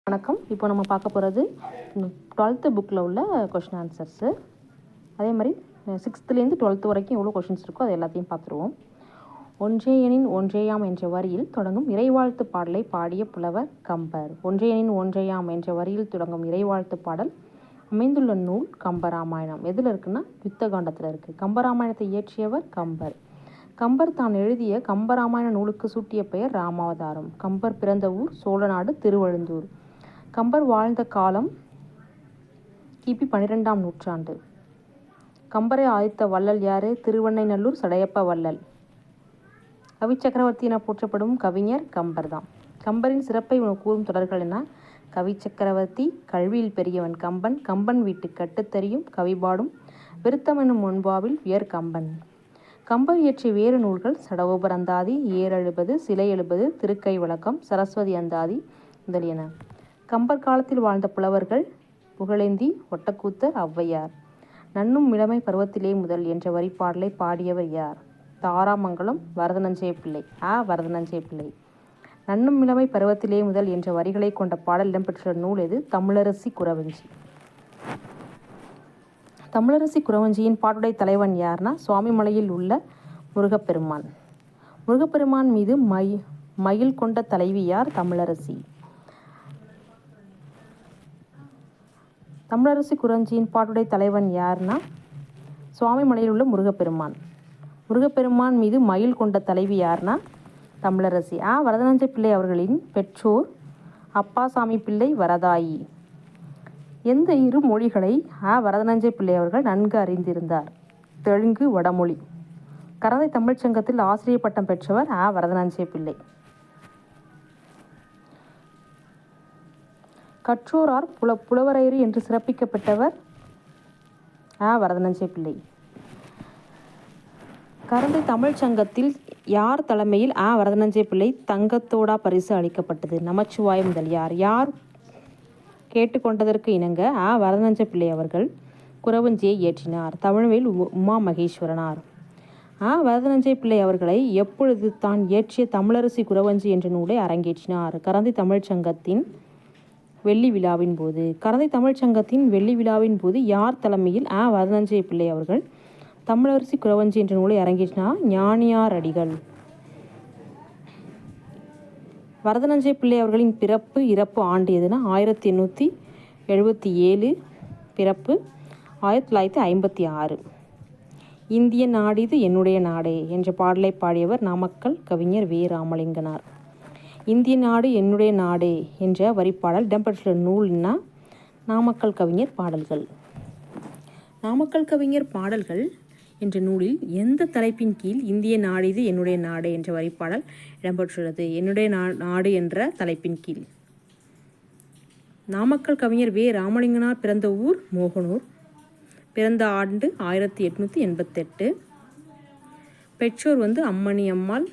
வணக்கம். இப்போ நம்ம பார்க்க போகிறது 12th புக்கில் உள்ள கொஷின் ஆன்சர்ஸு. அதே மாதிரி 6th-லேருந்து 12th வரைக்கும் எவ்வளோ கொஷின்ஸ் இருக்கோ அது எல்லாத்தையும் பார்த்துருவோம். ஒன்றேயனின் ஒன்றேயாம் என்ற வரியில் தொடங்கும் இறைவாழ்த்து பாடலை பாடிய புலவர் கம்பர். ஒன்றேயனின் ஒன்றேயாம் என்ற வரியில் தொடங்கும் இறைவாழ்த்து பாடல் அமைந்துள்ள நூல் கம்பராமாயணம். எதில் இருக்குன்னா யுத்தகாண்டத்தில் இருக்குது. கம்பராமாயணத்தை இயற்றியவர் கம்பர். கம்பர் தான் எழுதிய கம்பராமாயண நூலுக்கு சூட்டிய பெயர் ராமாவதாரம். கம்பர் பிறந்த ஊர் சோழநாடு திருவழுந்தூர். கம்பர் வாழ்ந்த காலம் கிபி 12ஆம் நூற்றாண்டு. கம்பரை ஆதித்த வள்ளல் யாரு? திருவெண்ணைநல்லூர் சடையப்ப வள்ளல். கவி சக்கரவர்த்தி என போற்றப்படும் கவிஞர் கம்பர் தான். கம்பரின் சிறப்பை கூறும் தொடர்கள் என்ன? கவி சக்கரவர்த்தி, கல்வியில் பெரியவன் கம்பன், கம்பன் வீட்டு கட்டுத்தறியும், கவிபாடும், விருத்தம் என்னும் முன்பாவில் உயர் கம்பன். கம்பர் இயற்றிய வேறு நூல்கள் சடகோபர் அந்தாதி, ஏறெழுபது, சிலை எழுபது, திருக்கை விளக்கம், சரஸ்வதி அந்தாதி முதலியன. கம்பர் காலத்தில் வாழ்ந்த புலவர்கள் புகழேந்தி, ஒட்டக்கூத்தர், ஔவையார். நன்னும் இளமை பருவத்திலே முதல் என்ற வரிப்பாடலை பாடியவர் யார்? தாராமங்கலம் வரதநஞ்சை பிள்ளை. வரதநஞ்சை பிள்ளை. நன்னும் இளமை பருவத்திலே முதல் என்ற வரிகளை கொண்ட பாடல் இடம்பெற்றுள்ள நூல் எது? தமிழரசி குறவஞ்சி. தமிழரசி குறவஞ்சியின் பாட்டுடை தலைவன் யார்னா சுவாமிமலையில் உள்ள முருகப்பெருமான். முருகப்பெருமான் மீது மயில் கொண்ட தலைவி யார்? தமிழரசி. தமிழரசி குறவஞ்சியின் பாட்டுடை தலைவன் யார்னா சுவாமிமலையில் உள்ள முருகப்பெருமான். முருகப்பெருமான் மீது மயில் கொண்ட தலைவி யார்னா தமிழரசி. வரதநஞ்சை பிள்ளை அவர்களின் பெற்றோர் அப்பாசாமி பிள்ளை, வரதாயி. எந்த இரு மொழிகளை வரதநஞ்சை பிள்ளை அவர்கள் நன்கு அறிந்திருந்தார்? தெலுங்கு, வடமொழி. கரந்தை தமிழ்ச்சங்கத்தில் ஆசிரியர் பட்டம் பெற்றவர் வரதநஞ்சை பிள்ளை. கற்றோரார் புலவரையர் என்று சிறப்பிக்கப்பட்டவர் வரதநஞ்சை பிள்ளை. கரந்தை தமிழ்ச்சங்கத்தில் யார் தலைமையில் வரதநஞ்சை பிள்ளை தங்கத்தோடா பரிசு அளிக்கப்பட்டது? நமச்சிவாய முதலியார். யார் கேட்டுக்கொண்டதற்கு இணங்க வரதநஞ்சை பிள்ளை அவர்கள் குறவஞ்சியை இயற்றினார்? தமிழ்வேல் உமா மகேஸ்வரனார். வரதநஞ்சை பிள்ளை அவர்களை எப்பொழுது தான் இயற்றிய தமிழரசி குறவஞ்சி என்ற நூலை அரங்கேற்றினார்? கரந்தை தமிழ்ச்சங்கத்தின் வெள்ளி விழாவின் போது. கரந்தை தமிழ்ச்சங்கத்தின் வெள்ளி விழாவின் போது யார் தலைமையில் வரதநஞ்சை பிள்ளை அவர்கள் தமிழரசி குறவஞ்சி என்ற நூலை அரங்கேற்றினார்? ஞானியார் அடிகள். வரதநஞ்சை பிள்ளை அவர்களின் பிறப்பு இறப்பு ஆண்டு எதுனா 1877, பிறப்பு 1956. இந்திய நாடிது என்னுடைய நாடே என்ற பாடலை பாடியவர் நாமக்கல் கவிஞர் வே. ராமலிங்கனார். இந்திய நாடு என்னுடைய நாடே என்ற வரிப்பாடல் இடம்பெற்றுள்ள நூல்னா நாமக்கல் கவிஞர் பாடல்கள். நாமக்கல் கவிஞர் பாடல்கள் என்ற நூலில் எந்த தலைப்பின் கீழ் இந்திய நாடிது என்னுடைய நாடே என்ற வரிப்பாடல் இடம்பெற்றுள்ளது? என்னுடைய நாடு என்ற தலைப்பின் கீழ். நாமக்கல் கவிஞர் வே. ராமலிங்கனார் பிறந்த ஊர் மோகனூர். பிறந்த ஆண்டு 1888. பெற்றோர் அம்மணி அம்மாள்,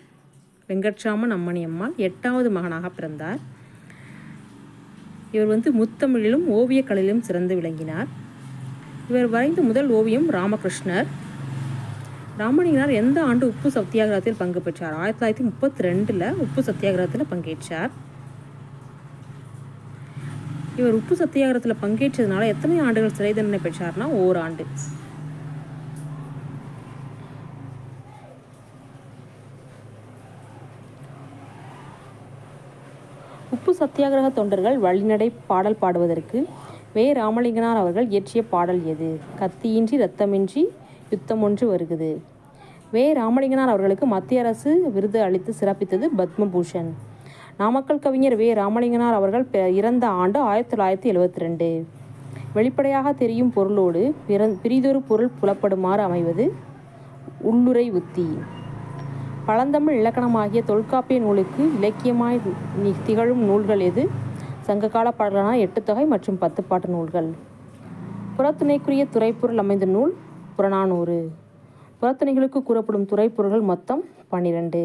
வெங்கட்ராமன் அம்மணி அம்மாள். 8வது மகனாக பிறந்தார். இவர் முத்தமிழிலும் ஓவியக்கலையிலும் சிறந்து விளங்கினார். இவர் வரைந்த முதல் ஓவியம் ராமகிருஷ்ணர். ராமலிங்கனார் எந்த ஆண்டு உப்பு சத்தியாகிரகத்தில் பங்கு பெற்றார்? 1932 உப்பு சத்தியாகிரகத்தில் பங்கேற்றார். இவர் உப்பு சத்தியாகிரகத்தில் பங்கேற்றதுனால எத்தனை ஆண்டுகள் சிறை தண்டனை பெற்றார்னா ஓராண்டு. உப்பு சத்தியாகிரக தொண்டர்கள் வழிநடை பாடல் பாடுவதற்கு வே. ராமலிங்கனார் அவர்கள் இயற்றிய பாடல் எது? கத்தியின்றி இரத்தமின்றி யுத்தம் ஒன்று வருகுது. வே. ராமலிங்கனார் அவர்களுக்கு மத்திய அரசு விருது அளித்து சிறப்பித்தது பத்மபூஷன். நாமக்கல் கவிஞர் வே. ராமலிங்கனார் அவர்கள் இறந்த ஆண்டு 1972. வெளிப்படையாக தெரியும் பொருளோடு பிரிதொரு பொருள் புலப்படுமாறு அமைவது உள்ளுரை உத்தி. பழந்தமிழ் இலக்கணமாகிய தொல்காப்பிய நூலுக்கு இலக்கியமாய் திகழும் நூல்கள் எது? சங்ககால பாடல்களான 8 தொகை மற்றும் 10 பாட்டு நூல்கள். புறத்துணைக்குரிய துறைப்பொருள் அமைந்த நூல் புறநானூறு. புறத்துணைகளுக்கு கூறப்படும் துறைப்பொருள்கள் மொத்தம் 12.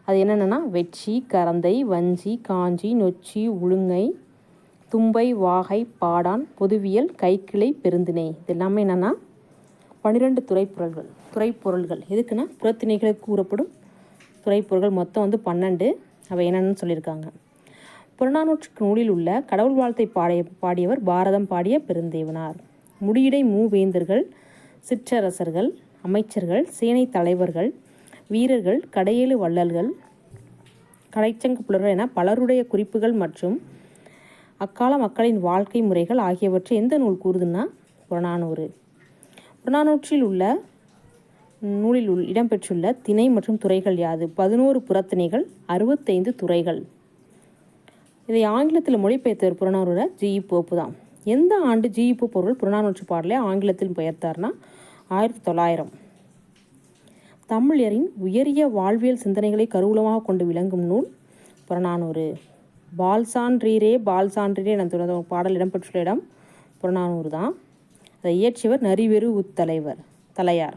அது என்னென்னா வெச்சி, கரந்தை, வஞ்சி, காஞ்சி, நொச்சி, உளுங்கை, தும்பை, வாகை, பாடான், பொதுவியல், கைக்கிளை, பெருந்திணை. இது எல்லாமே என்னென்னா 12 துறைப்பொருள்கள். எதுக்குன்னா புறத்திணைகளுக்கு கூறப்படும் துறைப்பொருள்கள் மொத்தம் 12. அவை என்னென்னு சொல்லியிருக்காங்க. புறநானூற்று நூலில் உள்ள கடவுள் வாழ்த்தை பாடியவர் பாரதம் பாடிய பெருந்தேவனார். முடியிடை மூவேந்தர்கள், சிற்றரசர்கள், அமைச்சர்கள், சேனை தலைவர்கள், வீரர்கள், கடையேழு வள்ளல்கள், கடைச்சங்க புலவர் என பலருடைய குறிப்புகள் மற்றும் அக்கால மக்களின் வாழ்க்கை முறைகள் ஆகியவற்றை எந்த நூல் கூறுதுன்னா புறநானூறு. புறநானூற்றில் உள்ள நூலில் இடம்பெற்றுள்ள திணை மற்றும் துறைகள் யாது? 11 புறத்திணைகள், 65 துறைகள். இதை ஆங்கிலத்தில் மொழிபெயர்த்தவர் புறநானூறு ஜி.இ. போப்பு தான். எந்த ஆண்டு ஜி.இ. போப்பு அவர்கள் புறநானூற்று பாடலை ஆங்கிலத்தில் பெயர்த்தார்னா 1900. தமிழரின் உயரிய வாழ்வியல் சிந்தனைகளை கருவூலமாக கொண்டு விளங்கும் நூல் புறநானூறு. பால்சான்றீரே பால்சான்றீரே என பாடல் இடம்பெற்றுள்ள இடம் புறநானூறு தான். அதை இயற்றியவர் நரிவெறு தலையார்.